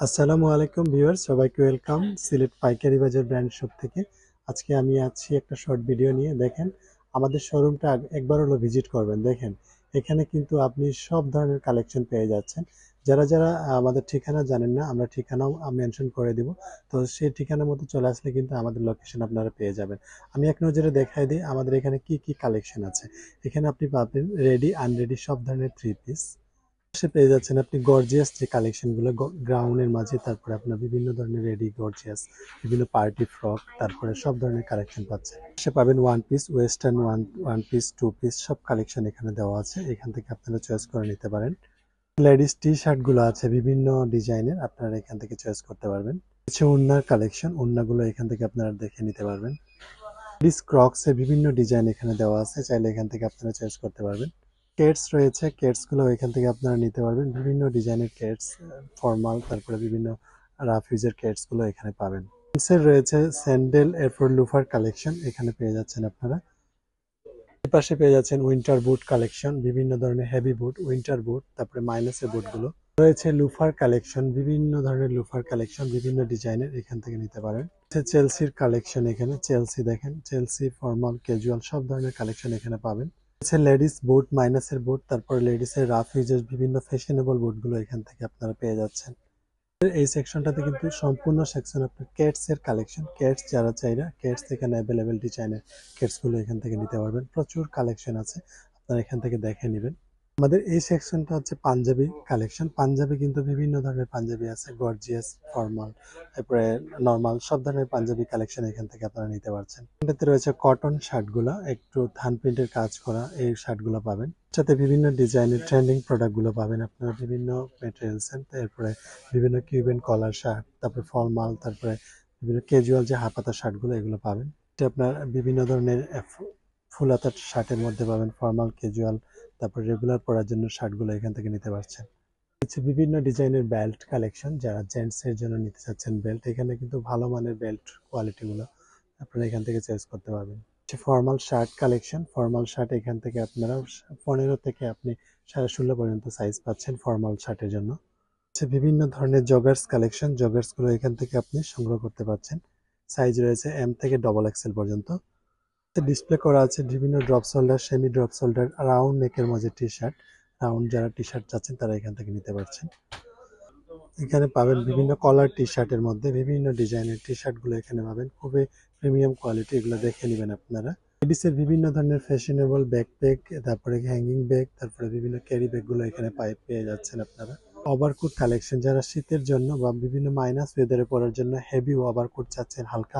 আসসালামু আলাইকুম ভিউয়ার্স, সবাইকে ওয়েলকাম সিলেট পাইকারি বাজার ব্র্যান্ড শপ থেকে। আজকে আমি আছি একটা শর্ট ভিডিও নিয়ে। দেখেন, আমাদের শোরুমটা একবার হলো ভিজিট করবেন। দেখেন, এখানে কিন্তু আপনি সব ধরনের কালেকশন পেয়ে যাচ্ছেন। যারা যারা আমাদের ঠিকানা জানেন না, আমরা ঠিকানাও মেনশন করে দিব। তো সেই ঠিকানার মতো চলে আসলে কিন্তু আমাদের লোকেশন আপনারা পেয়ে যাবেন। আমি এক নজরে দেখাই দিই আমাদের এখানে কি কি কালেকশন আছে। এখানে আপনি পাবেন রেডি আনরেডি সব ধরনের থ্রি পিস পেয়ে যাচ্ছেন আপনি গর্জিয়াস যে কালেকশনগুলো গ্রাউন্ডের মাঝে, তারপরে আপনার বিভিন্ন ধরনের রেডি গর্জিয়াস বিভিন্ন পার্টি ফ্রক, তারপরে সব ধরনের কালেকশন পাচ্ছেন। সে পাবেন one piece western, one one piece, two piece, সব কালেকশন এখানে দেওয়া আছে। এখান থেকে আপনারা চয়েস করে নিতে পারেন। লেডিস টি শার্ট গুলো আছে বিভিন্ন ডিজাইনের, আপনারা এখান থেকে চয়েস করতে পারবেন। কিছু ওড়নার কালেকশন, ওড়নাগুলো এখান থেকে আপনারা দেখে নিতে পারবেন। লেডিস ক্রক্স এর বিভিন্ন ডিজাইন এখানে দেওয়া আছে, চাইলে এখান থেকে আপনারা চয়েস করতে পারবেন। কেডস রয়েছে, কেডস গুলো এখান থেকে আপনারা নিতে পারবেন। বিভিন্ন ডিজাইনের কেডস, ফর্মাল, তারপরে বিভিন্ন রাফ ইউজের কেডস গুলো এখানে পাবেন। জিন্সের রয়েছে স্যান্ডেল, এরপর লুফার কালেকশন এখানে পেয়ে যাচ্ছেন আপনারা। এই পাশে পেয়ে যাচ্ছেন উইন্টার বুট কালেকশন, বিভিন্ন ধরনের হেভি বুট, উইন্টার বুট, তারপরে মাইনাসের বুট গুলো রয়েছে। লুফার কালেকশন, বিভিন্ন ধরনের লুফার কালেকশন বিভিন্ন ডিজাইনের এখান থেকে নিতে পারেন। চেলসির কালেকশন, এখানে চেলসি দেখেন, চেলসি ফর্মাল ক্যাজুয়াল সব ধরনের কালেকশন এখানে পাবেন। লেডিস বুট, মাইনাসের বুট, তারপর লেডিস এর রাফ ইউজেস বিভিন্ন ফ্যাশনেবল বুটগুলো এখান থেকে আপনারা পেয়ে যাচ্ছেন। এই সেকশনটাতে কিন্তু সম্পূর্ণ সেকশন আপনার কেটস এর কালেকশন। কেটস যারা চাইরা কেটস এখানে অ্যাভেলেবেল ডিজাইনের কেটস গুলো এখান থেকে নিতে পারবেন। প্রচুর কালেকশন আছে, আপনারা এখান থেকে দেখে নেবেন। আমাদের এই সেকশনটা হচ্ছে পাঞ্জাবি কালেকশন। পাঞ্জাবি কিন্তু বিভিন্ন ধরনের পাঞ্জাবি আছে, গর্জিয়াস, ফর্মাল, তারপরে নর্মাল সব ধরনের পাঞ্জাবি কালেকশন এখান থেকে আপনারা নিতে পারছেন। এটাতে রয়েছে কটন শার্টগুলো, একটু ধান প্রিন্টের কাজ করা এই শার্টগুলো পাবেন। সাথে বিভিন্ন ডিজাইনের ট্রেন্ডিং প্রোডাক্টগুলো পাবেন আপনারা, বিভিন্ন ম্যাটেরিয়ালসের, তারপরে বিভিন্ন কিউবেন কলার শার্ট, তারপরে ফর্মাল, তারপরে বিভিন্ন ক্যাজুয়াল যে হাফহাতা শার্টগুলো এগুলো পাবেন। এটা আপনার বিভিন্ন ধরনের ফুল হাতার শার্টের মধ্যে পাবেন, ফর্মাল, ক্যাজুয়াল, তারপর রেগুলার পরার জন্য শার্টগুলো এখান থেকে নিতে পারছেন। কিছু বিভিন্ন ডিজাইনের বেল্ট কালেকশন, যারা জেন্টস এর জন্য নিতে চাচ্ছেন বেল্ট, এখানে কিন্তু ভালো মানের বেল্ট কোয়ালিটি গুলো আপনারা এখান থেকে চয়েস করতে পারবেন। Formal shirt collection, formal shirt এখান থেকে আপনারা 15 থেকে আপনি 16.5 পর্যন্ত সাইজ পাচ্ছেন ফর্মাল শার্টের জন্য। বিভিন্ন ধরনের জগার্স কালেকশন, জগার্স গুলো এখান থেকে আপনি সংগ্রহ করতে পারছেন। সাইজ রয়েছে এম থেকে ডবল এক্সেল পর্যন্ত। ডিসপ্লে করা আছে বিভিন্ন drop shoulder, semi drop shoulder, round নেকের মধ্যে টি শার্ট। রাউন্ড যারা টি শার্ট চাচ্ছেন তারা এখান থেকে নিতে পারছেন। এখানে পাবেন বিভিন্ন কলার টি শার্টের মধ্যে বিভিন্ন ডিজাইনের টি শার্ট গুলো এখানে পাবেন, খুবই প্রিমিয়াম কোয়ালিটি, এগুলো দেখে নেবেন আপনারা। লেডিসের বিভিন্ন ধরনের ফ্যাশনেবল ব্যাকপ্যাক, তারপরে হ্যাঙ্গিং ব্যাগ, তারপরে বিভিন্ন ক্যারি ব্যাগ গুলো এখানে পেয়ে যাচ্ছেন আপনারা। ওভারকোট কালেকশন, যারা শীতের জন্য বা বিভিন্ন মাইনাস ওয়েদারে পরার জন্য হেভি ওভারকোট চাচ্ছেন, হালকা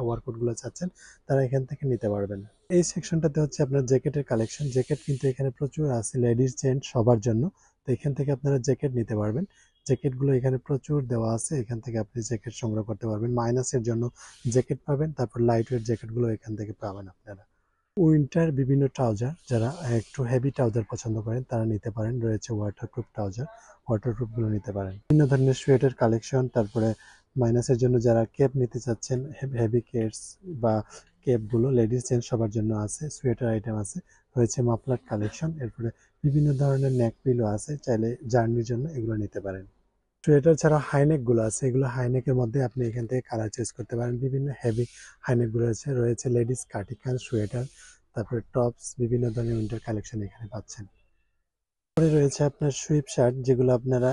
ওভারকোট গুলো চাচ্ছেন, তারা এখান থেকে নিতে পারবেন। এই সেকশনটাতে হচ্ছে আপনার জ্যাকেটের কালেকশন। জ্যাকেট কিন্তু এখানে প্রচুর আছে, লেডিস জেন্টস সবার জন্য। তো এখান থেকে আপনারা জ্যাকেট নিতে পারবেন। জ্যাকেট গুলো এখানে প্রচুর দেওয়া আছে, এখান থেকে আপনি জ্যাকেট সংগ্রহ করতে পারবেন। মাইনাসের জন্য জ্যাকেট পাবেন, তারপর লাইট ওয়েট জ্যাকেট গুলো এখান থেকে পাবেন আপনারা। উইন্টার বিভিন্ন ট্রাউজার, যারা একটু হেভি ট্রাউজার পছন্দ করেন তারা নিতে পারেন। রয়েছে ওয়াটারপ্রুফ ট্রাউজার, ওয়াটারপ্রুফ গুলো নিতে পারেন। বিভিন্ন ধরনের সোয়েটার কালেকশন, তারপরে মাইনাসের জন্য যারা কেপ নিতে চাচ্ছেন, হেভি কেপস বা কেপ গুলো লেডিস জেন্টস সবার জন্য আছে। সোয়েটার আইটেম আছে, রয়েছে মাফলার কালেকশন, এরপরে বিভিন্ন ধরনের নেক পিলো আছে, চাইলে জার্নির জন্য এগুলো নিতে পারেন। সোয়েটার ছাড়া হাইনেক গুলো আছে, এগুলো হাইনেকের মধ্যে আপনি এখান থেকে কালার চয়েস করতে পারেন। বিভিন্ন হেভি হাইনেক গুলো আছে, রয়েছে লেডিস কার্টিকান, সোয়েটার, তারপরে টপস, বিভিন্ন ধরনের উইন্টার কালেকশন এখানে পাচ্ছেন। পরে রয়েছে আপনার সুইপ শার্ট, যেগুলো আপনারা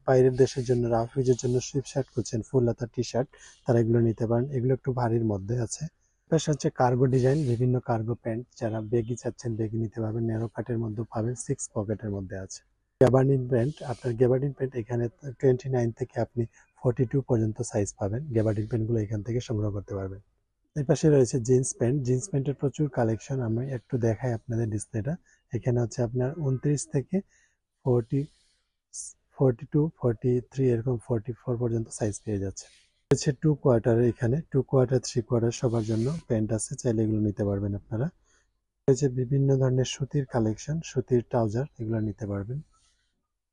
বাইরের দেশের জন্য রাফ ইউজের জন্য সুইপ শার্ট করছেন, ফুল হাতা টি শার্ট, তারা এগুলো নিতে পারেন। এগুলো একটু ভারীর মধ্যে আছে। পাশে হচ্ছে কার্গো ডিজাইন, বিভিন্ন কার্গো প্যান্ট, যারা বেগি চাচ্ছেন বেগি নিতে পারবেন, ন্যারো কাটের মধ্যে পাবেন, 6 পকেটের মধ্যে আছে। গ্যাবার্ডিন প্যান্ট, আপনার গ্যাবার্ডিন প্যান্ট এখানে 29 থেকে আপনি 42 পর্যন্ত সাইজ পাবেন। গ্যাবার্ডিন প্যান্টগুলো এখান থেকে সংগ্রহ করতে পারবেন। এর পাশে রয়েছে জিন্স প্যান্ট। জিন্স প্যান্টের প্রচুর কালেকশন, আমি একটু দেখাই আপনাদের ডিসপ্লেটা। এখানে হচ্ছে আপনার 29 থেকে 40, 42, 43, এরকম 44 পর্যন্ত সাইজ পেয়ে যাচ্ছে। রয়েছে টু কোয়ার্টার, এখানে 2 কোয়ার্টার, 3 কোয়ার্টার সবার জন্য প্যান্ট আছে, চাইলে এগুলো নিতে পারবেন আপনারা। রয়েছে বিভিন্ন ধরনের সুতির কালেকশন, সুতির ট্রাউজার, এগুলো নিতে পারবেন।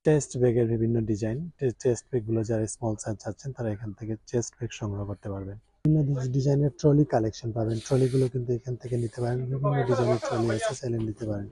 চেস্ট ব্যাগের বিভিন্ন ডিজাইন, চেস্ট ব্যাগ গুলো যারা স্মল সাইজ চাচ্ছেন তারা এখান থেকে চেস্ট ব্যাগ সংগ্রহ করতে পারবেন। বিভিন্ন ডিজাইনের ট্রলি কালেকশন পাবেন, ট্রলি গুলো কিন্তু এখান থেকে নিতে পারেন। বিভিন্ন ডিজাইনের ট্রলি আছে, চাইলে নিতে পারেন।